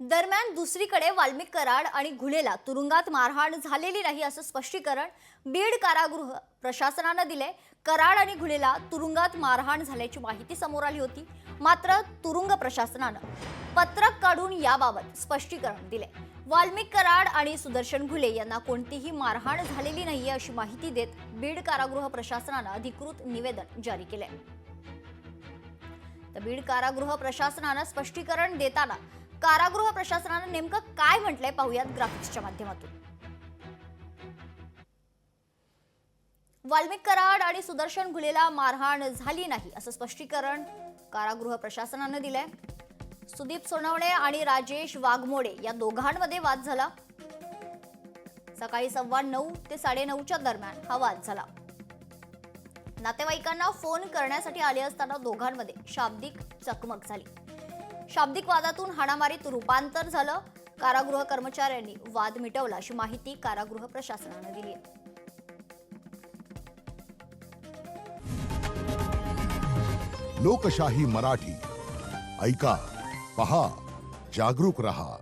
दरम्यान दुसरीकडे वाल्मिक कराड आणि घुलेला तुरुंगात मारहाण झालेली नाही असं स्पष्टीकरण बीड कारागृह प्रशासनानं दिले। कराड आणि घुलेला तुरुंगात मारहाण झाल्याची माहिती समोर आली होती, मात्र तुरुंग प्रशासनानं पत्रक काढून याबाबत स्पष्टीकरण दिले। वाल्मिक कराड आणि सुदर्शन घुले यांना कोणतीही मारहाण झालेली नाहीये अशी माहिती देत बीड कारागृह प्रशासनानं अधिकृत निवेदन जारी केले। तर बीड कारागृह प्रशासनानं स्पष्टीकरण देताना कारागृह प्रशासनानं नेमकं काय म्हटलंय पाहूयात ग्राफिक्सच्या माध्यमातून। वाल्मिक कराड आणि सुदर्शन घुलेला मारहाण झाली नाही असं स्पष्टीकरण कारागृह प्रशासनानं दिलंय। सुदीप सोनवणे आणि राजेश वाघमोडे या दोघांमध्ये वाद झाला। सकाळी 9:15 ते 9:30च्या दरम्यान हा वाद झाला। नातेवाईकांना फोन करण्यासाठी आले असताना दोघांमध्ये शाब्दिक चकमक झाली। शाब्दिक वादातून हाणामारीत रूपांतर झालं। कारागृह कर्मचाऱ्यांनी वाद मिटवला अशी माहिती कारागृह प्रशासनानं दिली आहे। लोकशाही मराठी ऐका, पहा, जागरूक रहा।